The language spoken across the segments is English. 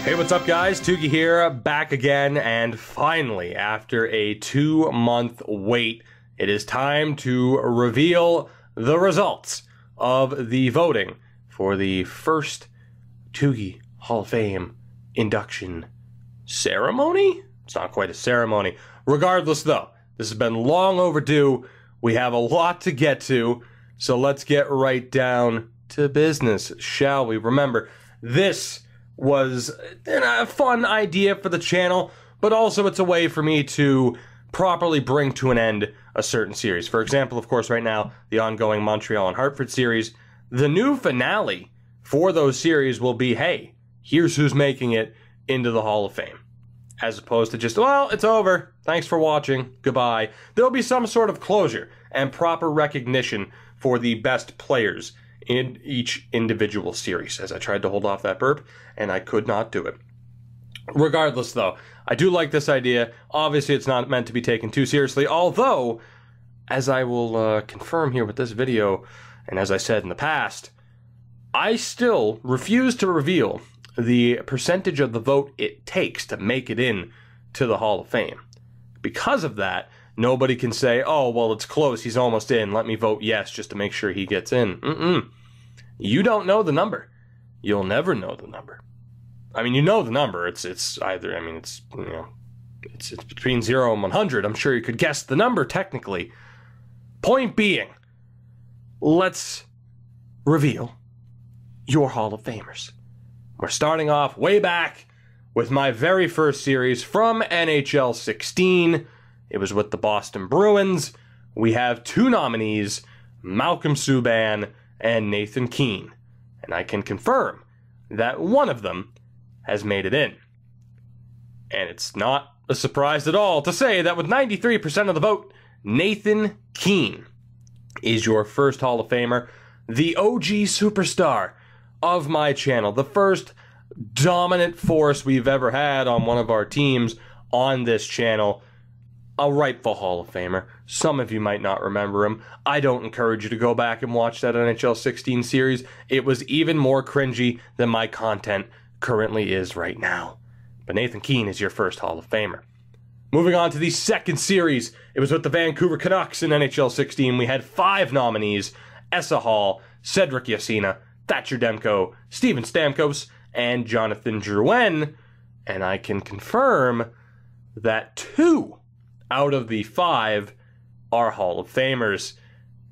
Hey, what's up, guys? Tugi here, back again, and finally, after a 2-month wait, it is time to reveal the results of the voting for the first Tugi Hall of Fame induction ceremony? It's not quite a ceremony. Regardless, though, this has been long overdue. We have a lot to get to, so let's get right down to business, shall we? Remember, this was a fun idea for the channel, but also it's a way for me to properly bring to an end a certain series. For example, of course, right now, the ongoing Montreal and Hartford series, the new finale for those series will be, hey, here's who's making it into the Hall of Fame. As opposed to just, well, it's over, thanks for watching, goodbye. There'll be some sort of closure and proper recognition for the best players in each individual series, as I tried to hold off that burp, and I could not do it. Regardless, though, I do like this idea. Obviously, it's not meant to be taken too seriously, although, as I will confirm here with this video, and as I said in the past, I still refuse to reveal the percentage of the vote it takes to make it in to the Hall of Fame. Because of that, nobody can say, oh, well, it's close, he's almost in, let me vote yes just to make sure he gets in. You don't know the number. You'll never know the number. I mean, you know the number. It's either, I mean, it's, you know, it's between 0 and 100. I'm sure you could guess the number technically. Point being, let's reveal your Hall of Famers. We're starting off way back with my very first series from NHL 16. It was with the Boston Bruins. We have 2 nominees, Malcolm Subban and Nathan Keane. And I can confirm that one of them has made it in. And it's not a surprise at all to say that with 93% of the vote, Nathan Keane is your first Hall of Famer, the OG superstar of my channel, the first dominant force we've ever had on one of our teams on this channel. A rightful Hall of Famer. Some of you might not remember him. I don't encourage you to go back and watch that NHL 16 series. It was even more cringy than my content currently is right now. But Nathan Keane is your first Hall of Famer. Moving on to the second series, it was with the Vancouver Canucks in NHL 16. We had 5 nominees, Esa Hall, Cedric Yasina, Thatcher Demko, Steven Stamkos, and Jonathan Drouin. And I can confirm that 2 out of the 5 are Hall of Famers.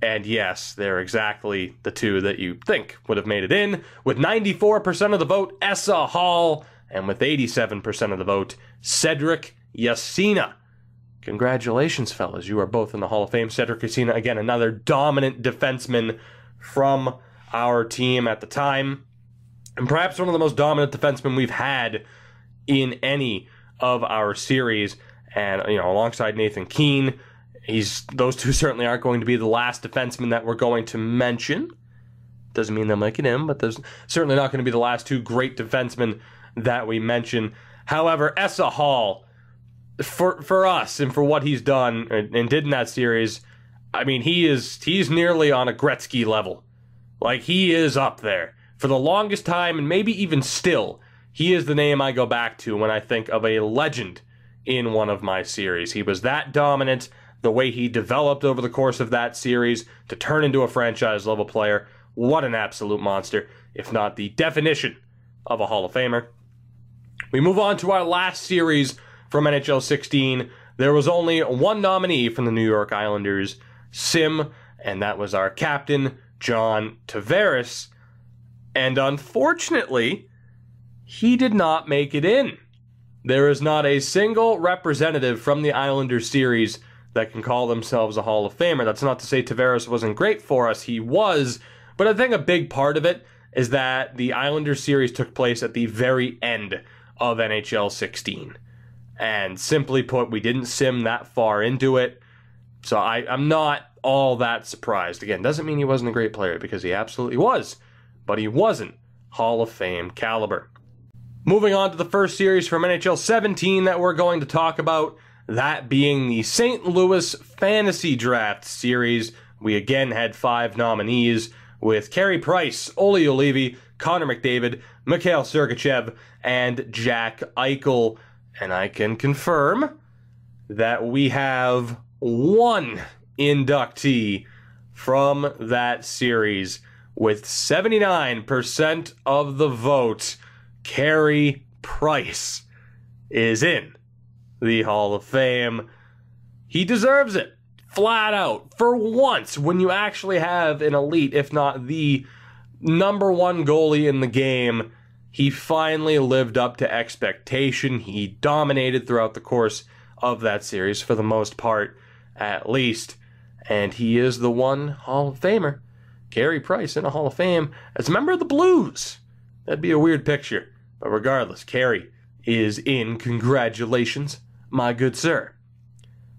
And yes, they're exactly the 2 that you think would have made it in. With 94% of the vote, Esa Hall, and with 87% of the vote, Cedric Yasina. Congratulations, fellas. You are both in the Hall of Fame. Cedric Yasina, again, another dominant defenseman from our team at the time. And perhaps one of the most dominant defensemen we've had in any of our series. And, you know, alongside Nathan Keane, those 2 certainly aren't going to be the last defensemen that we're going to mention. Doesn't mean they'll make it in, but there's certainly not going to be the last 2 great defensemen that we mention. However, Esa Hall, for us and for what he's done and did in that series, I mean, he's nearly on a Gretzky level. Like, he is up there. For the longest time, and maybe even still, he is the name I go back to when I think of a legend in one of my series. He was that dominant, the way he developed over the course of that series to turn into a franchise-level player. What an absolute monster, if not the definition of a Hall of Famer. We move on to our last series from NHL 16. There was only 1 nominee from the New York Islanders, Sim, and that was our captain, John Tavares. And unfortunately, he did not make it in. There is not a single representative from the Islanders series that can call themselves a Hall of Famer. That's not to say Tavares wasn't great for us. He was. But I think a big part of it is that the Islanders series took place at the very end of NHL 16. And simply put, we didn't sim that far into it. So I'm not all that surprised. Again, doesn't mean he wasn't a great player, because he absolutely was. But he wasn't Hall of Fame caliber. Moving on to the first series from NHL 17 that we're going to talk about, that being the St. Louis Fantasy Draft Series. We again had 5 nominees with Carey Price, Olli Juolevi, Connor McDavid, Mikhail Sergachev, and Jack Eichel. And I can confirm that we have one inductee from that series with 79% of the vote. Carey Price is in the Hall of Fame. He deserves it, flat out. For once, when you actually have an elite, if not the number one goalie in the game, he finally lived up to expectation. He dominated throughout the course of that series, for the most part, at least. And he is the one Hall of Famer. Carey Price in a Hall of Fame as a member of the Blues. That'd be a weird picture. But regardless, Carey is in. Congratulations, my good sir.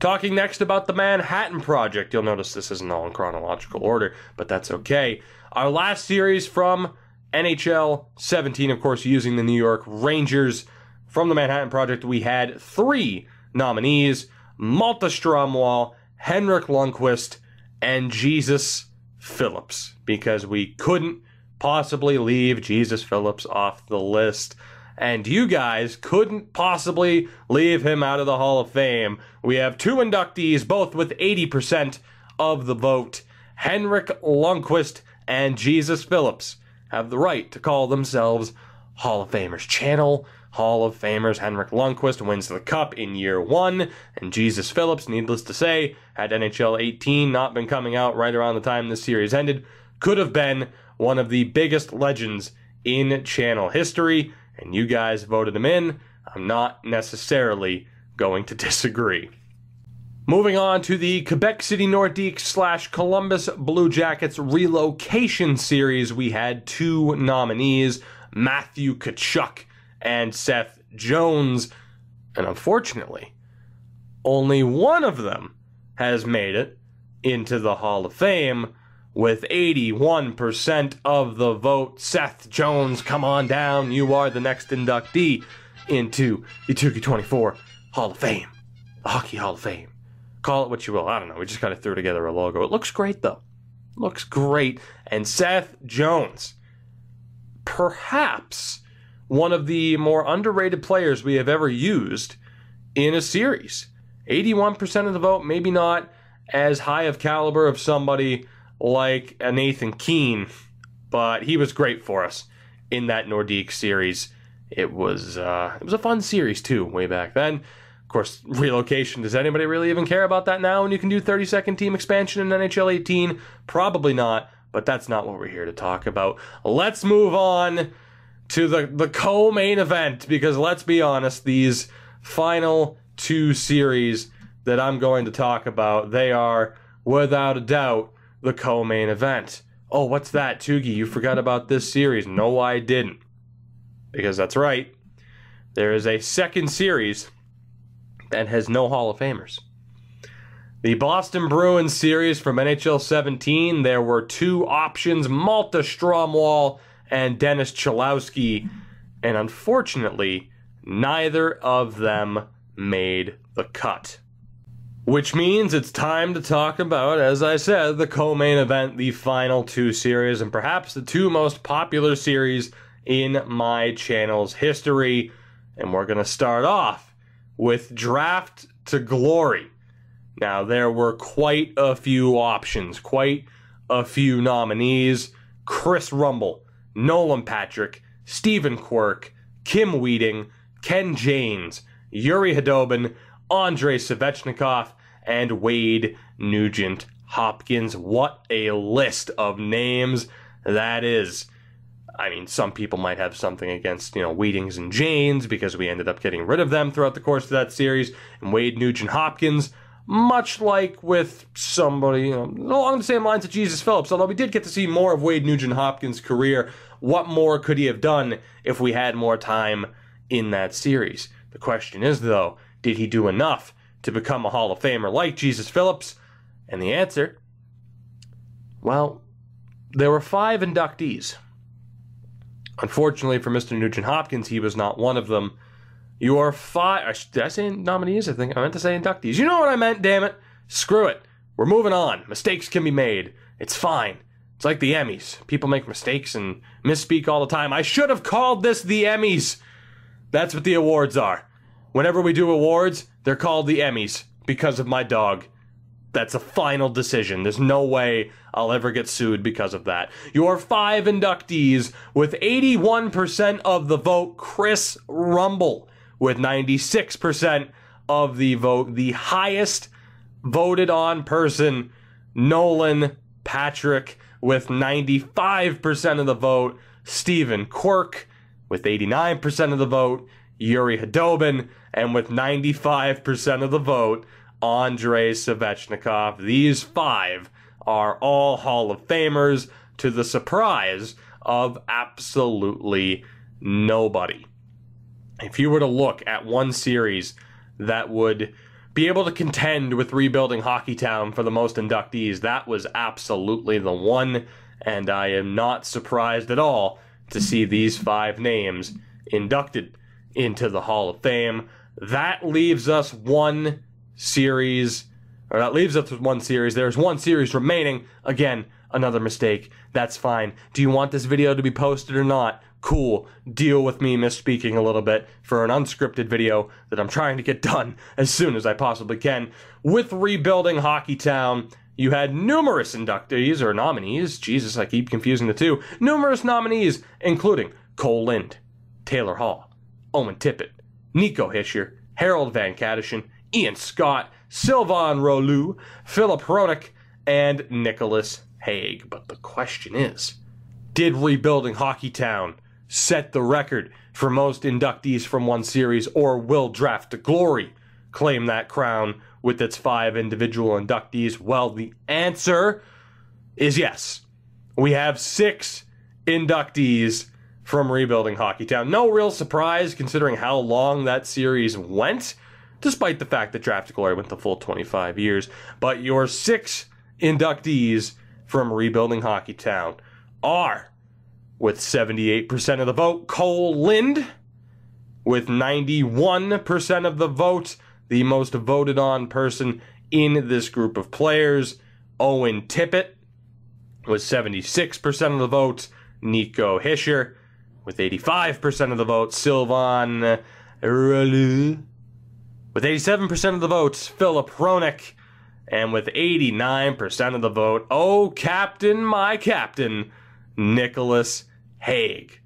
Talking next about the Manhattan Project. You'll notice this isn't all in chronological order, but that's okay. Our last series from NHL 17, of course, using the New York Rangers. From the Manhattan Project, we had 3 nominees: Malta Stromwall, Henrik Lundqvist, and Jesus Phillips, because we couldn't possibly leave Jesus Phillips off the list. And you guys couldn't possibly leave him out of the Hall of Fame. We have 2 inductees, both with 80% of the vote. Henrik Lundqvist and Jesus Phillips have the right to call themselves Hall of Famers. Channel Hall of Famers. Henrik Lundqvist wins the Cup in year 1, and Jesus Phillips, needless to say, had NHL 18 not been coming out right around the time this series ended, could have been one of the biggest legends in channel history, and you guys voted him in. I'm not necessarily going to disagree. Moving on to the Quebec City Nordiques / Columbus Blue Jackets relocation series, we had 2 nominees, Matthew Tkachuk and Seth Jones, and unfortunately, only one of them has made it into the Hall of Fame with 81% of the vote. Seth Jones, come on down. You are the next inductee into the 2K24 Hall of Fame, the Hockey Hall of Fame. Call it what you will. I don't know. We just kind of threw together a logo. It looks great, though. Looks great. And Seth Jones, perhaps one of the more underrated players we have ever used in a series. 81% of the vote, maybe not as high of caliber of somebody like a Nathan Keane, but he was great for us in that Nordique series. It was a fun series, too, way back then. Of course, relocation, does anybody really even care about that now when you can do 32nd team expansion in NHL 18? Probably not, but that's not what we're here to talk about. Let's move on to the co-main event, because let's be honest, these final 2 series that I'm going to talk about, they are, without a doubt, the co-main event. Oh, what's that, Toogie? You forgot about this series. No, I didn't. Because that's right. There is a second series that has no Hall of Famers. The Boston Bruins series from NHL 17, there were 2 options, Malta Stromwall and Dennis Cholowski, and unfortunately, neither of them made the cut. Which means it's time to talk about, as I said, the co-main event, the final 2 series, and perhaps the 2 most popular series in my channel's history. And we're going to start off with Draft to Glory. Now, there were quite a few options, quite a few nominees. Chris Rumble, Nolan Patrick, Stephen Quirk, Kim Weeding, Ken James, Yuri Hadobin, Andrei Svechnikov, and Wade Nugent Hopkins. What a list of names that is. I mean, some people might have something against, Weedings and Janes, because we ended up getting rid of them throughout the course of that series. And Wade Nugent Hopkins, much like with somebody along the same lines of Jesus Phillips, although we did get to see more of Wade Nugent Hopkins' career. What more could he have done if we had more time in that series? The question is, though, did he do enough to become a Hall of Famer like Jesus Phillips? And the answer, well, there were 5 inductees. Unfortunately for Mr. Nugent Hopkins, he was not one of them. You are 5... Did I say nominees? I think I meant to say inductees. You know what I meant, damn it. Screw it. We're moving on. Mistakes can be made. It's fine. It's like the Emmys. People make mistakes and misspeak all the time. I should have called this the Emmys. That's what the awards are. Whenever we do awards, they're called the Emmys because of my dog. That's a final decision. There's no way I'll ever get sued because of that. Your 5 inductees with 81% of the vote, Chris Rumble with 96% of the vote. The highest voted on person, Nolan Patrick with 95% of the vote. Stephen Quirk with 89% of the vote. Yuri Hadobin, and with 95% of the vote, Andrei Svechnikov. These 5 are all Hall of Famers to the surprise of absolutely nobody. If you were to look at one series that would be able to contend with Rebuilding Hockeytown for the most inductees, that was absolutely the one, and I am not surprised at all to see these 5 names inducted into the Hall of Fame. That leaves us one series, There's one series remaining. Again, another mistake. That's fine. Do you want this video to be posted or not? Cool. Deal with me misspeaking a little bit for an unscripted video that I'm trying to get done as soon as I possibly can. With Rebuilding Hockeytown, you had numerous inductees or nominees. Jesus, I keep confusing the two. Numerous nominees, including Cole Lind, Taylor Hall, Owen Tippett, Nico Hischier, Harold Van Kadishin, Ian Scott, Sylvain Rouleau, Philip Hronik, and Nicholas Hague. But the question is, did Rebuilding Hockeytown set the record for most inductees from one series, or will Draft to Glory claim that crown with its 5 individual inductees? Well, the answer is yes. We have 6 inductees from Rebuilding Hockeytown. No real surprise considering how long that series went, despite the fact that Draft to Glory went the full 25 years. But your 6 inductees from Rebuilding Hockeytown are, with 78% of the vote, Cole Lind, with 91% of the vote, the most voted on person in this group of players, Owen Tippett, with 76% of the vote, Nico Hischier, with 85% of the vote, Sylvain Rouleau, with 87% of the votes, Philip Hronik, and with 89% of the vote, oh captain, my captain, Nicholas Hague.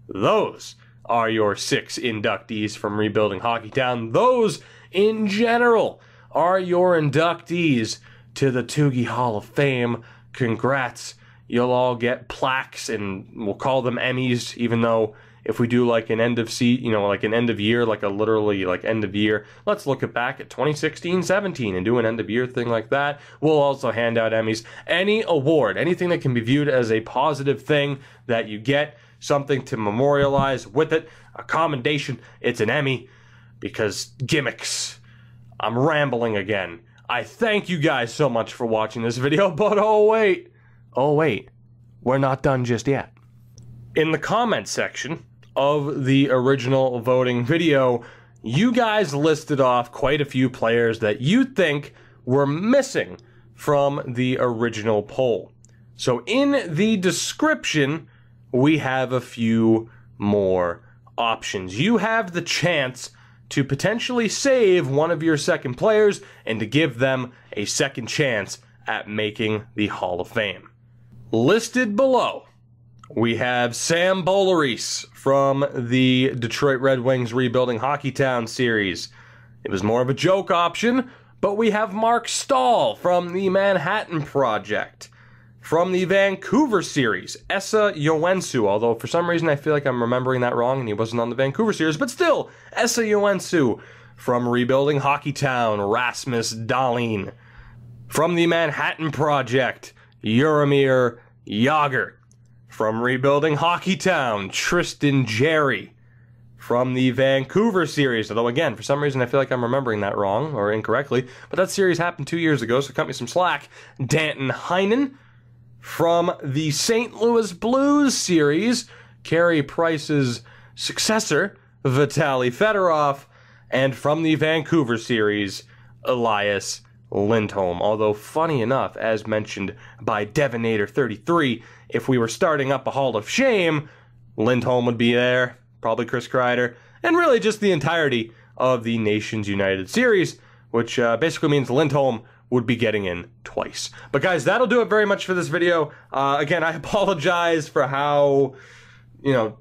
Those are your 6 inductees from Rebuilding Hockeytown. Those, in general, are your inductees to the Tougie Hall of Fame. Congrats. You'll all get plaques, and we'll call them Emmys, even though if we do like an end of like an end of year, like a literally like end of year, let's look back at 2016-17 and do an end of year thing like that. We'll also hand out Emmys. Any award, anything that can be viewed as a positive thing that you get, something to memorialize with it, a commendation, it's an Emmy, because gimmicks. I'm rambling again. I thank you guys so much for watching this video, but oh wait, we're not done just yet. In the comment section of the original voting video, you guys listed off quite a few players that you think were missing from the original poll. So in the description, we have a few more options. You have the chance to potentially save one of your second players and to give them a second chance at making the Hall of Fame. Listed below, we have Sam Boulerice from the Detroit Red Wings Rebuilding Hockeytown series. It was more of a joke option, but we have Mark Stahl from the Manhattan Project. From the Vancouver series, Esa Yoensu, although for some reason I feel like I'm remembering that wrong and he wasn't on the Vancouver series, but still, Esa Yoensu. From Rebuilding Hockeytown, Rasmus Dahlin. From the Manhattan Project, Jaromir Jagr. From Rebuilding Hockeytown, Tristan Jarry. From the Vancouver series, although again, for some reason I feel like I'm remembering that wrong or incorrectly, but that series happened 2 years ago, so cut me some slack. Danton Heinen. From the St. Louis Blues series, Carey Price's successor, Vitaly Fedorov. And from the Vancouver series, Elias Lindholm. Although, funny enough, as mentioned by Devonator33, if we were starting up a Hall of Shame, Lindholm would be there, probably Chris Kreider, and really just the entirety of the Nations United Series, which basically means Lindholm would be getting in twice. But guys, that'll do it very much for this video. Again, I apologize for how,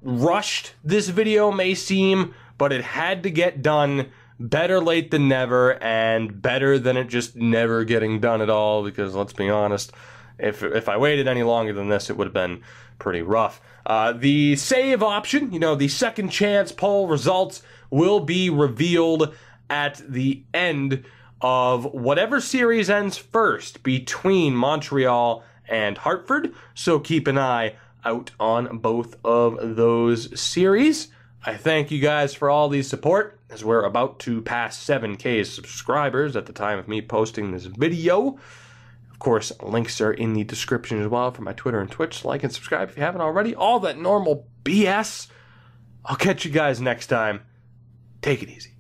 rushed this video may seem, but it had to get done. Better late than never, and better than it just never getting done at all, because let's be honest, if I waited any longer than this, it would have been pretty rough. The save option, the second chance poll results will be revealed at the end of whatever series ends first between Montreal and Hartford, so keep an eye out on both of those series. I thank you guys for all the support, as we're about to pass 7K subscribers at the time of me posting this video. Of course, links are in the description as well for my Twitter and Twitch. Like and subscribe if you haven't already. All that normal BS. I'll catch you guys next time. Take it easy.